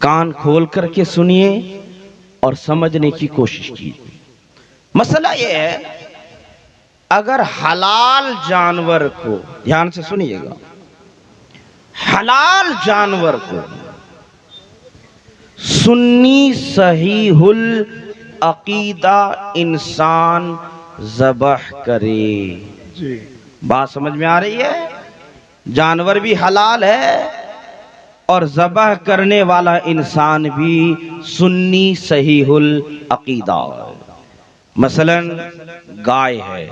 کان کھول کر کے سنیے اور سمجھنے کی کوشش کیجیے۔ مسئلہ یہ ہے، اگر حلال جانور کو، دھیان سے سنیے گا، حلال جانور کو سنی صحیح العقیدہ انسان ذبح کرے، بات سمجھ میں آ رہی ہے؟ جانور بھی حلال ہے اور ذبح کرنے والا انسان بھی سنی صحیح العقیدہ ہے۔ مثلا گائے ہے،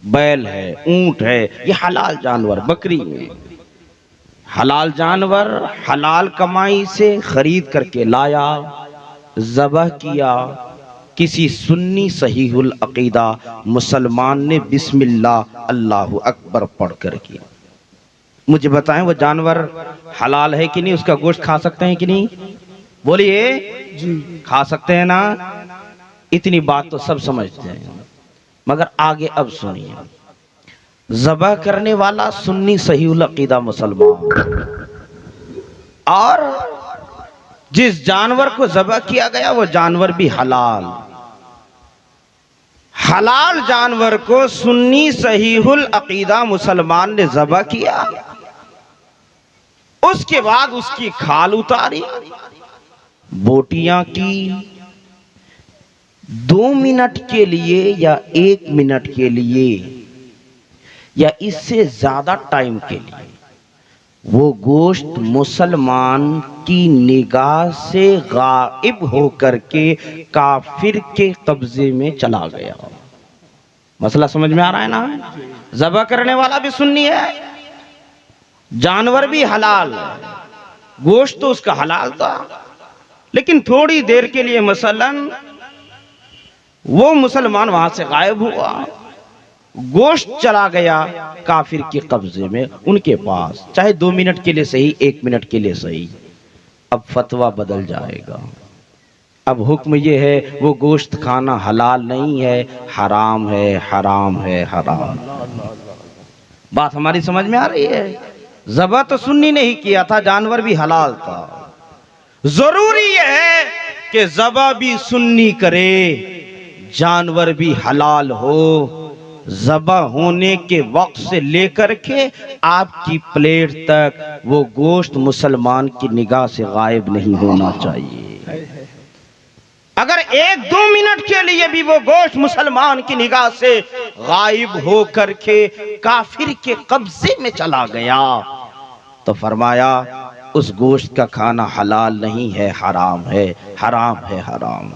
بیل ہے، اونٹ ہے، یہ حلال جانور، بکری میں حلال جانور حلال کمائی سے خرید کر کے لایا، ذبح کیا، کسی سنی صحیح العقیدہ مسلمان نے بسم اللہ اللہ اکبر پڑھ کر کیا۔ مجھے بتائیں وہ جانور حلال ہے کہ نہیں؟ اس کا گوشت کھا سکتے ہیں کہ نہیں؟ بولیے جی کھا سکتے ہیں نا؟ اتنی بات تو سب سمجھتے ہیں، مگر آگے اب سنیے، ذبح کرنے والا سنی صحیح العقیدہ مسلمان، اور جس جانور کو ذبح کیا گیا وہ جانور بھی حلال، حلال جانور کو سنی صحیح العقیدہ مسلمان نے ذبح کیا، اس کے بعد اس کی کھال اتاری، بوٹیاں کی، 2 منٹ کے لیے یا 1 منٹ کے لیے یا اس سے زیادہ ٹائم کے لیے وہ گوشت مسلمان کی نگاہ سے غائب ہو کر کے کافر کے قبضے میں چلا گیا۔ مسئلہ سمجھ میں آ رہا ہے نا؟ ذبح کرنے والا بھی سنی ہے، جانور بھی حلال ہے، گوشت تو اس کا حلال تھا، لیکن تھوڑی دیر کے لیے مثلا وہ مسلمان وہاں سے غائب ہوا، گوشت چلا گیا کافر کے قبضے میں، ان کے پاس، چاہے 2 منٹ کے لیے صحیح، 1 منٹ کے لیے صحیح۔ اب فتویٰ بدل جائے گا، اب حکم یہ ہے وہ گوشت کھانا حلال نہیں ہے، حرام ہے، حرام ہے، حرام۔ بات ہماری سمجھ میں آ رہی ہے؟ ذبح تو سنی نے ہی کیا تھا، جانور بھی حلال تھا، ضروری یہ ہے کہ ذبح بھی سنی کرے، جانور بھی حلال ہو، ذبح ہونے کے وقت سے لے کر کے آپ کی پلیٹ تک وہ گوشت مسلمان کی نگاہ سے غائب نہیں ہونا چاہیے۔ اگر 1-2 منٹ کے لیے بھی وہ گوشت مسلمان کی نگاہ سے غائب ہو کر کے کافر کے قبضے میں چلا گیا تو فرمایا اس گوشت کا کھانا حلال نہیں ہے، حرام ہے، حرام ہے، حرام۔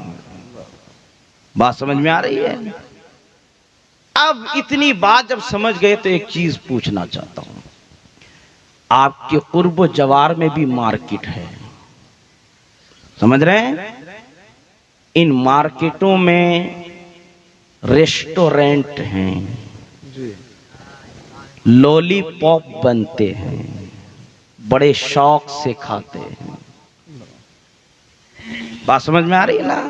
بات سمجھ میں آ رہی ہے؟ اب اتنی بات جب سمجھ گئے تو ایک چیز پوچھنا چاہتا ہوں، آپ کے قرب و جوار میں بھی مارکیٹ ہے، سمجھ رہے ہیں؟ ان مارکیٹوں میں ریسٹورنٹ ہیں، لولی پاپ بنتے ہیں، بڑے شوق سے کھاتے ہیں۔ بات سمجھ میں آ رہی ہے نا؟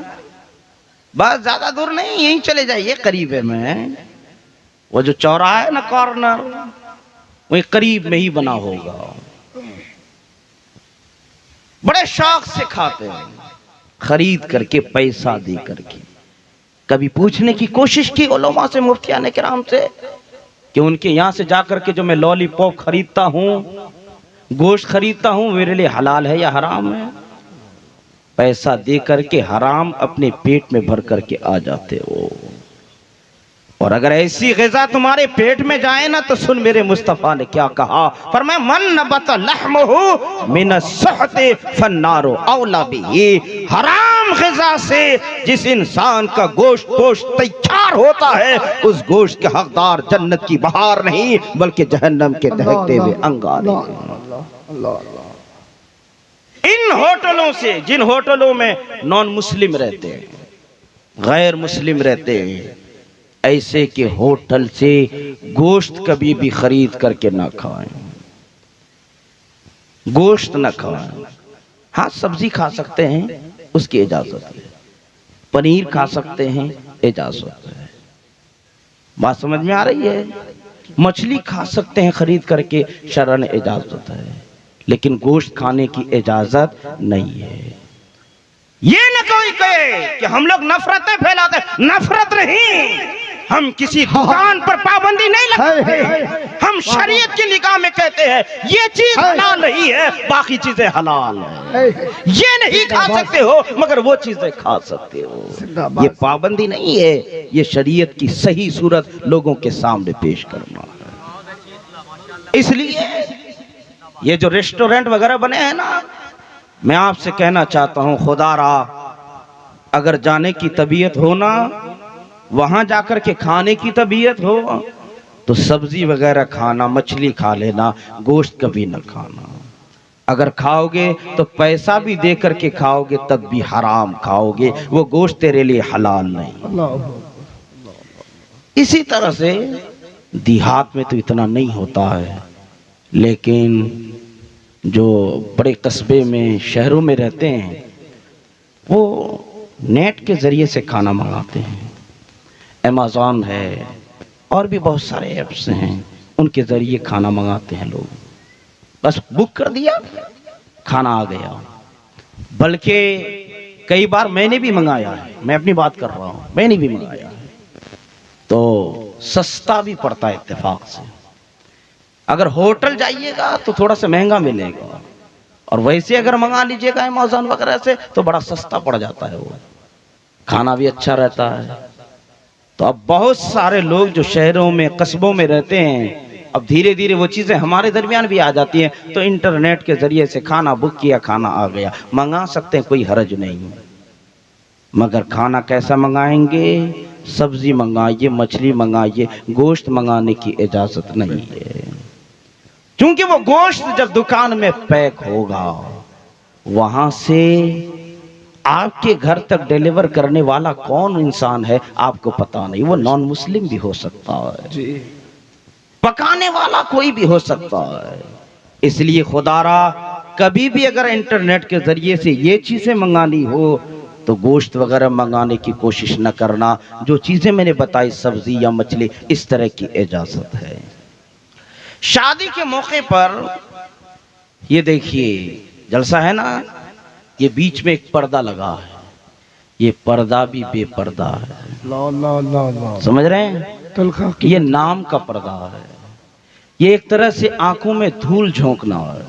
بس زیادہ دور نہیں، یہیں چلے جائیے، قریب ہے میں، وہ جو چوراہا ہے نا کارنر، وہی قریب میں ہی بنا ہوگا، بڑے شوق سے کھاتے ہیں، خرید کر کے، پیسہ دے کر کے۔ کبھی پوچھنے کی کوشش کی علماء سے، مفتیان کرام سے، کہ ان کے یہاں سے جا کر کے جو میں لولی پاپ خریدتا ہوں، گوشت خریدتا ہوں، میرے لیے حلال ہے یا حرام ہے؟ پیسہ دے کر کے حرام اپنے پیٹ میں بھر کر کے آ جاتے ہو، اور اگر ایسی غذا تمہارے پیٹ میں جائے نا تو سن میرے مصطفیٰ نے کیا کہا، فرمایا من نبت لحمہ من السحت فالنار اولی بہ، حرام غذا سے جس انسان کا گوشت تیار ہوتا ہے، اس گوشت کے حقدار جنت کی بہار نہیں بلکہ جہنم کے دہکتے ہوئے انگارے۔ ان ہوٹلوں سے، جن ہوٹلوں میں نان مسلم رہتے ہیں، غیر مسلم رہتے ہیں، ایسے کہ ہوٹل سے گوشت کبھی بھی خرید کر کے نہ کھائیں، گوشت نہ کھائیں۔ ہاں سبزی کھا سکتے ہیں، اس کی اجازت ہے، پنیر کھا سکتے ہیں، اجازت ہے۔ بات سمجھ میں آ رہی ہے؟ مچھلی کھا سکتے ہیں خرید کر کے، شرعاً اجازت ہے، لیکن گوشت کھانے کی اجازت نہیں ہے۔ یہ نہ کوئی کہے کہ ہم لوگ نفرتیں پھیلاتے، نفرت نہیں، ہم کسی دکان پر پابندی نہیں لگاتے، ہم شریعت کی نگاہ میں کہتے ہیں یہ چیز حلال نہیں ہے، باقی چیزیں حلال ہیں، یہ نہیں کھا سکتے ہو مگر وہ چیزیں کھا سکتے ہو۔ یہ پابندی نہیں ہے، یہ شریعت کی صحیح صورت لوگوں کے سامنے پیش کرنا ہے۔ اس لیے یہ جو ریسٹورنٹ وغیرہ بنے ہیں نا، میں آپ سے کہنا چاہتا ہوں خدا را اگر جانے کی طبیعت ہونا، وہاں جا کر کے کھانے کی طبیعت ہو تو سبزی وغیرہ کھانا، مچھلی کھا لینا، گوشت کبھی نہ کھانا۔ اگر کھاؤ گے تو پیسہ بھی دے کر کے کھاؤ گے تب بھی حرام کھاؤ گے، وہ گوشت تیرے لیے حلال نہیں۔ اسی طرح سے دیہات میں تو اتنا نہیں ہوتا ہے، لیکن جو بڑے قصبے میں، شہروں میں رہتے ہیں، وہ نیٹ کے ذریعے سے کھانا منگاتے ہیں۔ ایمیزون ہے اور بھی بہت سارے ایپس ہیں، ان کے ذریعے کھانا منگاتے ہیں لوگ، بس بک کر دیا کھانا آ گیا۔ بلکہ کئی بار میں نے بھی منگایا ہے، میں اپنی بات کر رہا ہوں، میں نے بھی منگایا ہے، تو سستا بھی پڑتا ہے اتفاق سے۔ اگر ہوٹل جائیے گا تو تھوڑا سا مہنگا ملے گا، اور ویسے اگر منگا لیجئے گا ایمیزون وغیرہ سے تو بڑا سستا پڑ جاتا ہے، وہ کھانا بھی اچھا رہتا ہے۔ تو اب بہت سارے لوگ جو شہروں میں، قصبوں میں رہتے ہیں، اب دھیرے دھیرے وہ چیزیں ہمارے درمیان بھی آ جاتی ہیں، تو انٹرنیٹ کے ذریعے سے کھانا بک کیا، کھانا آ گیا، منگا سکتے ہیں، کوئی حرج نہیں۔ مگر کھانا کیسا منگائیں گے؟ سبزی منگائیے، مچھلی منگائیے، گوشت منگانے کی اجازت نہیں ہے، کیونکہ وہ گوشت جب دکان میں پیک ہوگا، وہاں سے آپ کے گھر تک ڈیلیور کرنے والا کون انسان ہے آپ کو پتا نہیں، وہ نان مسلم بھی ہو سکتا ہے، پکانے والا کوئی بھی ہو سکتا ہے۔ اس لیے خدا را کبھی بھی اگر انٹرنیٹ کے ذریعے سے یہ چیزیں منگانی ہو تو گوشت وغیرہ منگانے کی کوشش نہ کرنا۔ جو چیزیں میں نے بتائی، سبزی یا مچھلی، اس طرح کی اجازت ہے۔ شادی کے موقع پر یہ دیکھیے جلسہ ہے نا، یہ بیچ میں ایک پردہ لگا ہے، یہ پردہ بھی بے پردہ ہے، سمجھ رہے ہیں؟ یہ نام کا پردہ ہے، یہ ایک طرح سے آنکھوں میں دھول جھونکنا ہے،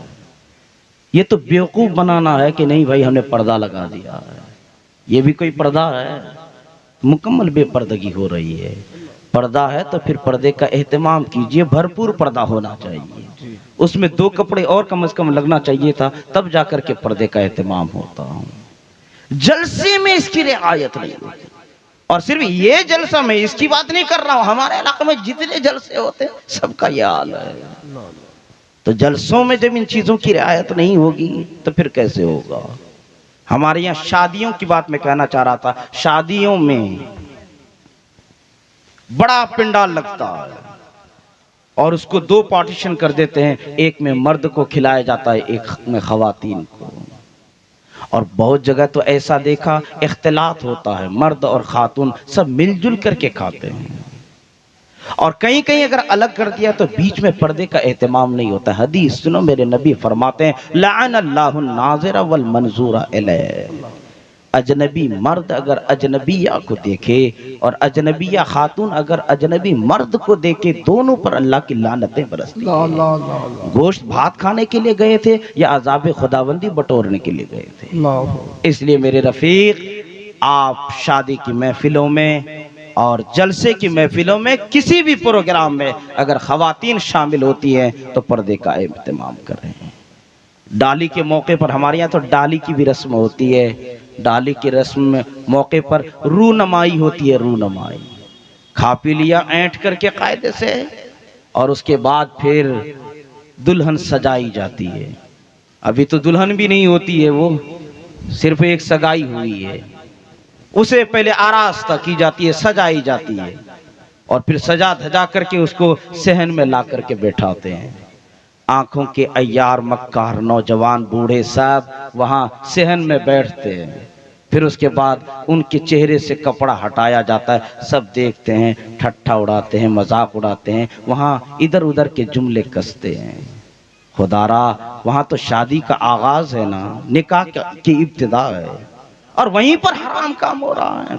یہ تو بیوقوف بنانا ہے کہ نہیں بھائی ہم نے پردہ لگا دیا ہے، یہ بھی کوئی پردہ ہے؟ مکمل بے پردگی ہو رہی ہے۔ پردہ ہے تو پھر پردے کا اہتمام کیجئے، بھرپور پردہ ہونا چاہیے، اس میں 2 کپڑے اور کم از کم لگنا چاہیے تھا، تب جا کر کے پردے کا اہتمام ہوتا۔ جلسے میں اس کی رعایت نہیں ہوتی، اور صرف یہ جلسہ میں اس کی بات نہیں کر رہا ہوں، ہمارے علاقے میں جتنے جلسے ہوتے سب کا یہ حال ہے۔ تو جلسوں میں جب ان چیزوں کی رعایت نہیں ہوگی تو پھر کیسے ہوگا؟ ہمارے یہاں شادیوں کی بات میں کہنا چاہ رہا تھا، شادیوں میں بڑا پنڈال لگتا ہے اور اس کو 2 پارٹیشن کر دیتے ہیں، ایک میں مرد کو کھلایا جاتا ہے، ایک میں خواتین کو، اور بہت جگہ تو ایسا دیکھا اختلاط ہوتا ہے، مرد اور خاتون سب مل جل کر کے کھاتے ہیں، اور کہیں کہیں اگر الگ کر دیا تو بیچ میں پردے کا اہتمام نہیں ہوتا۔ حدیث سنو، میرے نبی فرماتے ہیں لعن اللہ الناظر والمنظور الیہ، اجنبی مرد اگر اجنبیہ کو دیکھے اور اجنبیہ خاتون اگر اجنبی مرد کو دیکھے، دونوں پر اللہ کی لعنتیں برستی ہیں۔ گوشت بھات کھانے کے لیے گئے تھے یا عذاب خداوندی بٹورنے کے لیے گئے تھے؟ اس لیے میرے رفیق، آپ شادی کی محفلوں میں اور جلسے کی محفلوں میں، کسی بھی پروگرام میں اگر خواتین شامل ہوتی ہیں تو پردے کا اہتمام کریں۔ ڈالی کے موقع پر ہمارے یہاں تو ڈالی کی بھی رسم ہوتی ہے، ڈالی کی رسم میں موقع پر رونمائی ہوتی ہے، رونمائی، کھا پی لیا اینٹ کر کے قاعدے سے، اور اس کے بعد پھر دلہن سجائی جاتی ہے۔ ابھی تو دلہن بھی نہیں ہوتی ہے، وہ صرف ایک سگائی ہوئی ہے، اسے پہلے آراستہ کی جاتی ہے، سجائی جاتی ہے، اور پھر سجا دھجا کر کے اس کو صحن میں لا کر کے بیٹھاتے ہیں۔ آنکھوں کے عیار مکار نوجوان بوڑھے صاحب وہاں صحن میں بیٹھتے ہیں، پھر اس کے بعد ان کے چہرے سے کپڑا ہٹایا جاتا ہے، سب دیکھتے ہیں، ٹھٹھا اڑاتے ہیں، مذاق اڑاتے ہیں، وہاں ادھر ادھر کے جملے کستے ہیں۔ خدارا وہاں تو شادی کا آغاز ہے نا، نکاح کی ابتدا ہے، اور وہیں پر حرام کام ہو رہا ہے۔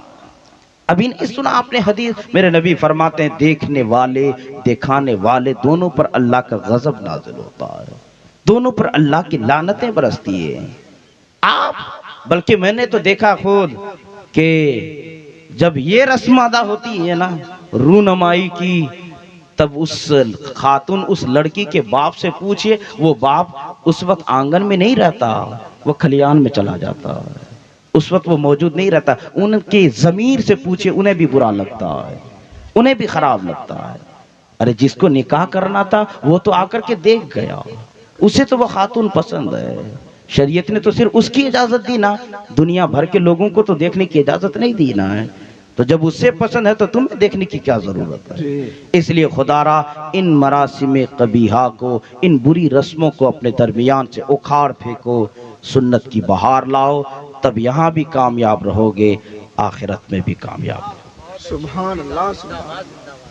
ابھی نہیں سنا آپ نے حدیث؟ میرے نبی فرماتے ہیں دیکھنے والے دکھانے والے دونوں پر اللہ کا غضب نازل ہوتا ہے، دونوں پر اللہ کی لعنتیں برستی ہیں۔ آپ بلکہ میں نے تو دیکھا خود کہ جب یہ رسم ادا ہوتی ہے نا رونمائی کی، تب اس خاتون اس لڑکی کے باپ سے پوچھئے، وہ باپ اس وقت آنگن میں نہیں رہتا، وہ کھلیان میں چلا جاتا ہے، اس وقت وہ موجود نہیں رہتا۔ ان کی ضمیر سے پوچھئے، انہیں بھی برا لگتا ہے، انہیں بھی خراب لگتا ہے۔ ارے جس کو نکاح کرنا تھا وہ تو آ کر کے دیکھ گیا، اسے تو وہ خاتون پسند ہے، شریعت نے تو صرف اس کی اجازت دی نا، دنیا بھر کے لوگوں کو تو دیکھنے کی اجازت نہیں دی نا ہے۔ تو جب اس سے پسند ہے تو تمہیں دیکھنے کی کیا ضرورت ہے؟ اس لیے خدا را ان مراسم قبیحہ کو، ان بری رسموں کو اپنے درمیان سے اکھاڑ پھینکو، سنت کی بہار لاؤ، تب یہاں بھی کامیاب رہو گے، آخرت میں بھی کامیاب رہو گے۔ سبحان اللہ، سبحان اللہ۔